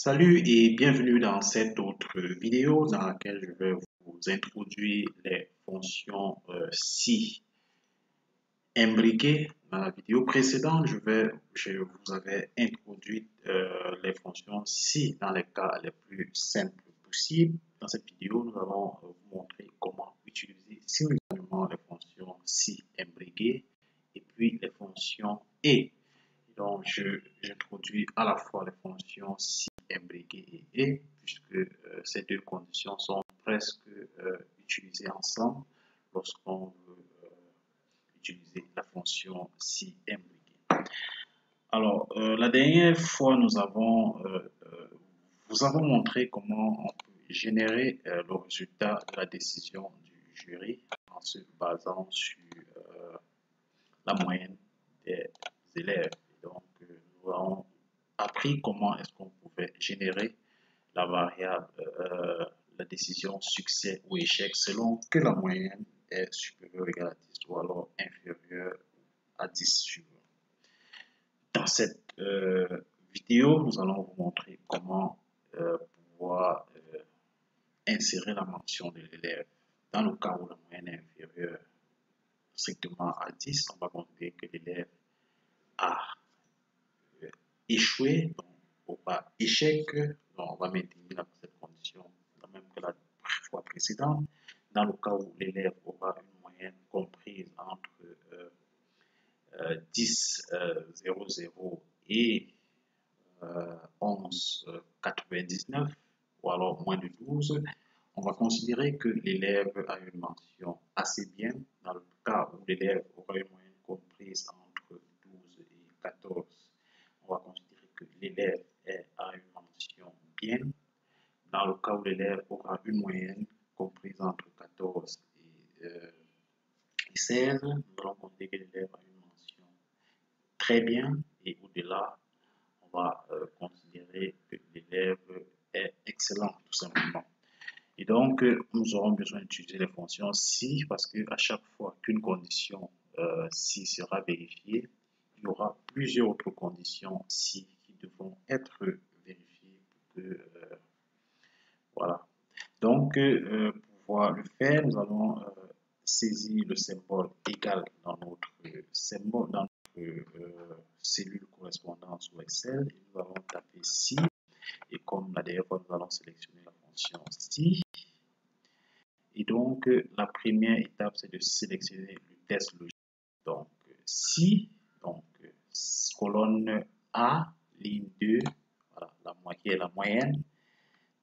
Salut et bienvenue dans cette autre vidéo dans laquelle je vais vous introduire les fonctions si imbriquées. Dans la vidéo précédente, je vous avais introduit les fonctions si dans les cas les plus simples possibles. Dans cette vidéo, nous allons vous montrer comment utiliser simultanément les fonctions si imbriquées et puis les fonctions et. Donc, j'introduis à la fois les fonctions si imbriquées et puisque ces deux conditions sont presque utilisées ensemble lorsqu'on veut utiliser la fonction si imbriquée. Alors, la dernière fois, vous avons montré comment on peut générer le résultat de la décision du jury en se basant sur la moyenne des élèves. Donc, nous avons appris comment est-ce qu'on pouvait générer la variable, la décision succès ou échec selon que la moyenne est supérieure ou égale à 10 ou alors inférieure à 10. Dans cette vidéo, nous allons vous montrer comment pouvoir insérer la mention de l'élève. Dans le cas où la moyenne est inférieure strictement à 10, on va considérer que l'élève a échoué, donc ou pas échec, donc on va maintenir cette condition, la même que la fois précédente. Dans le cas où l'élève aura une moyenne comprise entre 10,00 et 11,99 ou alors moins de 12, on va considérer que l'élève a une mention assez bien. Dans le cas où l'élève aura une moyenne comprise entre 12 et 14, on va considérer que l'élève a une mention bien. Dans le cas où l'élève aura une moyenne comprise entre 14 et 16, nous allons considérer que l'élève a une mention très bien, et au-delà, on va considérer que l'élève est excellent, tout simplement. Et donc, nous aurons besoin d'utiliser les fonctions si, parce qu'à chaque fois qu'une condition si sera vérifiée, il y aura plusieurs autres conditions si qui devront être vérifiées pour que, voilà. Donc, pour pouvoir le faire, nous allons saisir le symbole égal dans notre symbole, dans notre cellule correspondante sur Excel, et nous allons taper si, et comme la dernière fois, nous allons sélectionner la fonction si. Et donc, la première étape, c'est de sélectionner le test logique. Donc, si, donc, colonne A, ligne 2, voilà, qui est la moyenne.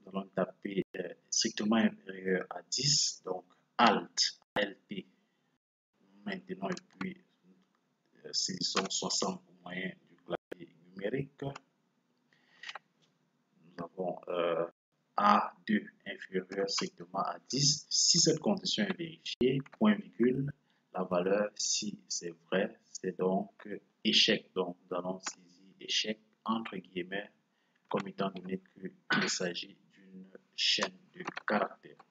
Nous allons taper strictement inférieur à 10, donc Alt, ALT. Maintenant, et puis, saisissons 60 au moyen du clavier numérique. Nous avons A2 inférieur strictement à 10. Si cette condition est vérifiée, point virgule, la valeur, si c'est vrai, c'est donc échec. Donc, nous allons saisir échec entre guillemets, comme étant donné qu'il s'agit d'une chaîne de caractères.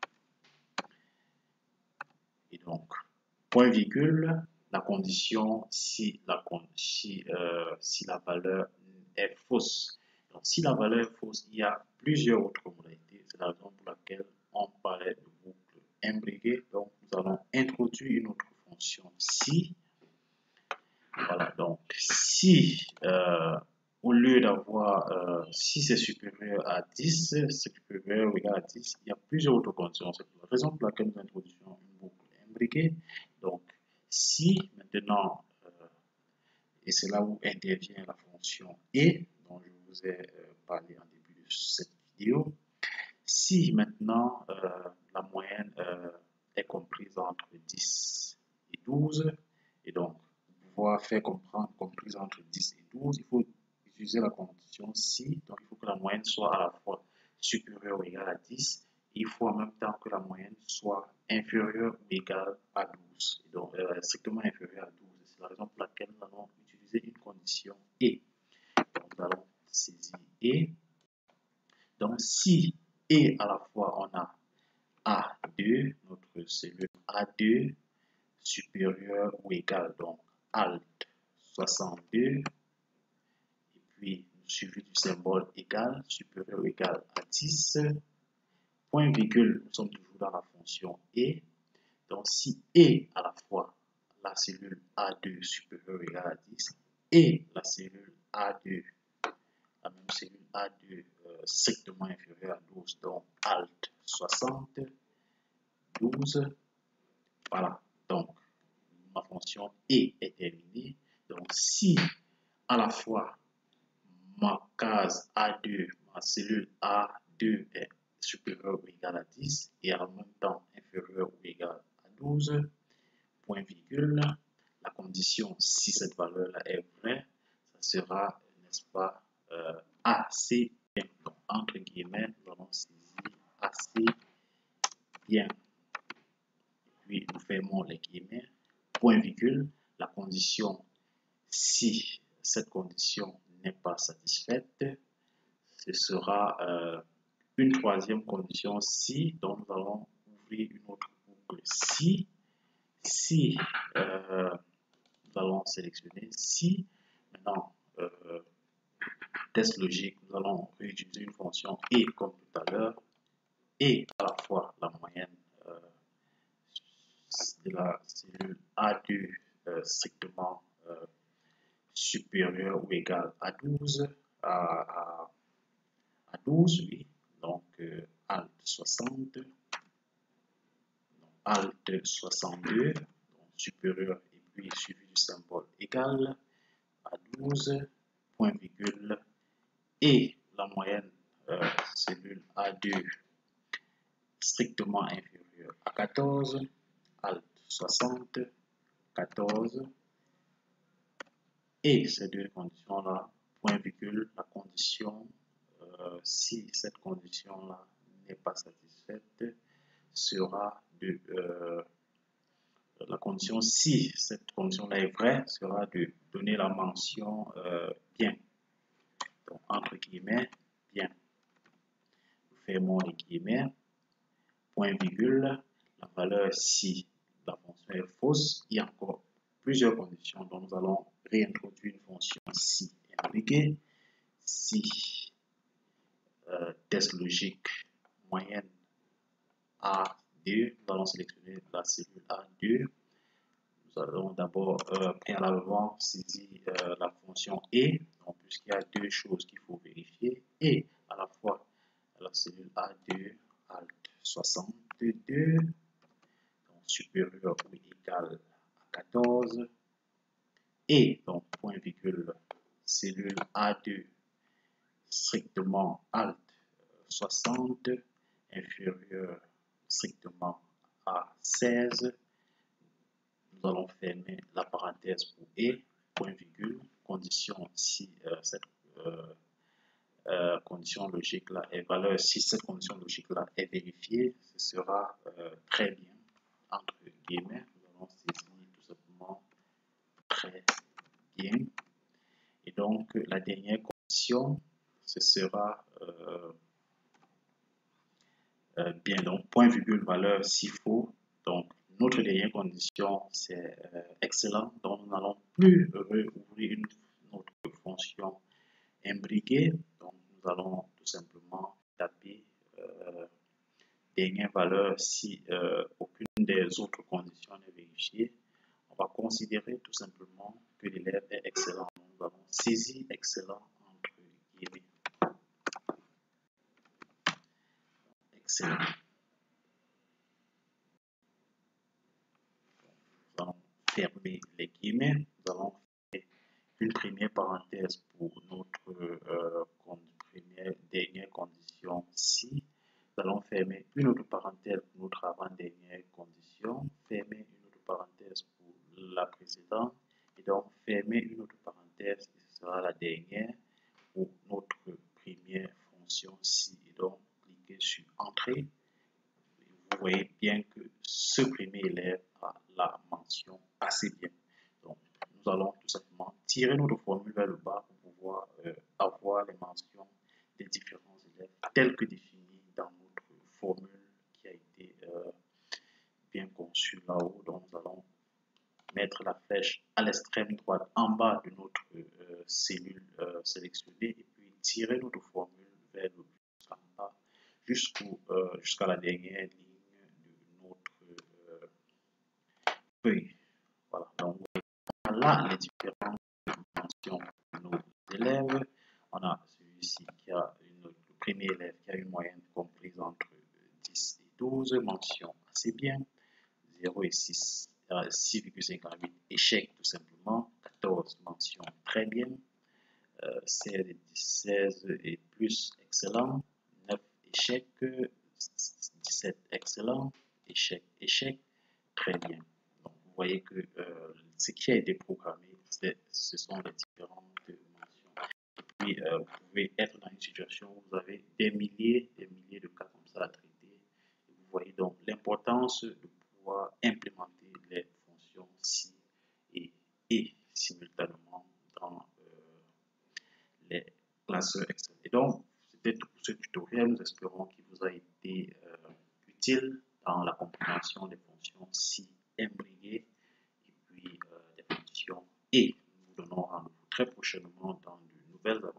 Et donc, point virgule, la condition si la valeur est fausse. Donc, si la valeur est fausse, il y a plusieurs autres modalités. C'est la raison pour laquelle on parlait de boucle imbriquée. Donc, nous allons introduire une autre fonction si. Voilà, donc si au lieu d'avoir si c'est supérieur à 10, c'est supérieur ou égal à 10, il y a plusieurs autres conditions. C'est la raison pour laquelle nous introduisons une boucle imbriquée. Donc, si maintenant, et c'est là où intervient la fonction et, dont je vous ai parlé en début de cette vidéo, si maintenant la moyenne est comprise entre 10 et 12, et donc pouvoir faire comprendre comprise entre 10 et 12, il faut utiliser la condition si, donc il faut que la moyenne soit à la fois supérieure ou égale à 10, et il faut en même temps que la moyenne soit inférieure ou égale à 12, et donc strictement inférieure à 12. C'est la raison pour laquelle nous allons utiliser une condition et. Donc nous allons saisir et. Donc si et à la fois on a A2, notre cellule A2 supérieure ou égale, donc Alt 62, et puis nous suivi du symbole égal, supérieur ou égal à 10. Point virgule, nous sommes toujours dans la fonction et. Donc, si et à la fois la cellule A2 supérieure ou égale à 10 et la cellule A2, la même cellule A2 strictement inférieure à 12, donc alt 60, 12, voilà. Donc, ma fonction et est terminée. Donc, si à la fois ma case A2, ma cellule A2 est supérieure ou égale à 10 et en même temps inférieure ou égale à 12, point virgule, la condition si cette valeur-là est vraie, ça sera, n'est-ce pas, assez bien. Donc, entre guillemets, nous allons saisir assez bien. Puis, nous fermons les guillemets, point virgule, la condition si cette condition n'est pas satisfaite, ce sera une troisième condition si, donc nous allons ouvrir une autre boucle si, nous allons sélectionner si, maintenant, test logique, nous allons réutiliser une fonction et comme tout à l'heure, et à la fois la moyenne de la cellule A2 strictement supérieur ou égal à 12, à 12, oui, donc alt 60, alt 62, donc supérieur et puis suivi du symbole égal à 12, point virgule, et la moyenne cellule A2 strictement inférieure à 14, alt 60, 14, et ces deux conditions-là, point virgule, la condition, si cette condition-là n'est pas satisfaite, sera de, la condition, si cette condition-là est vraie, sera de donner la mention bien. Donc, entre guillemets, bien. Nous fermons les guillemets, point virgule, la valeur si la fonction est fausse, il y a encore plusieurs conditions, donc nous allons réintroduire une fonction si imbriquée, si test logique moyenne A2, nous allons sélectionner la cellule A2, nous allons d'abord préalablement saisir la fonction et, donc puisqu'il y a deux choses qu'il faut vérifier, et à la fois la cellule A2 alt 62, donc supérieur ou égal à 14, et donc point virgule cellule A2 strictement alt 60 inférieur strictement à 16. Nous allons fermer la parenthèse pour et, point virgule, condition si cette condition logique là est valeur, si cette condition logique là est vérifiée, ce sera très bien, entre guillemets, nous allons saisir tout simplement très bien. Et donc la dernière condition, ce sera bien, donc point virgule valeur si faux, donc notre dernière condition c'est excellent, donc nous n'allons plus rouvrir une autre fonction imbriquée, donc nous allons tout simplement taper dernière valeur si aucune des autres conditions n'est vérifiée. On va considérer tout simplement que l'élève est excellent, nous allons saisir excellent entre guillemets. Excellent. Nous allons fermer les guillemets, nous allons faire une première parenthèse pour notre dernière condition si. Nous allons fermer une autre parenthèse pour notre avant-dernière condition, fermer une autre parenthèse pour la précédente, et donc fermer une autre parenthèse, et ce sera la dernière pour notre première fonction si. Et donc, cliquez sur Entrée. Vous voyez bien que ce premier élève a la mention assez bien. Donc, nous allons tout simplement tirer notre formule vers le bas pour pouvoir avoir les mentions des différents élèves telles que définies dans notre formule qui a été bien conçue là-haut. Donc, nous allons mettre la flèche à l'extrême droite en bas de notre cellule sélectionnée et puis tirer notre formule vers le plus en bas jusqu'à la dernière ligne de notre feuille. Voilà, donc là les différentes dimensions de nos élèves. On a celui-ci qui a le premier élève qui a une moyenne comprise entre 10 et 12, mention assez bien, 0 et 6, 6,58, échec tout simplement, 14, mention très bien, 16 et plus, excellent, 9, échec, 17, excellent, échec, échec, très bien. Donc, vous voyez que ce qui a été programmé, ce sont les différentes mentions. Et puis, vous pouvez être dans une situation où vous avez des milliers de cas comme ça à traiter. Et vous voyez donc l'importance de pouvoir implémenter les fonctions si et simultanément dans les classeurs Excel. Et donc, c'était tout pour ce tutoriel. Nous espérons qu'il vous a été utile dans la compréhension des fonctions si imbriquées et puis des fonctions et. Nous vous donnons rendez-vous très prochainement dans de nouvelles aventures.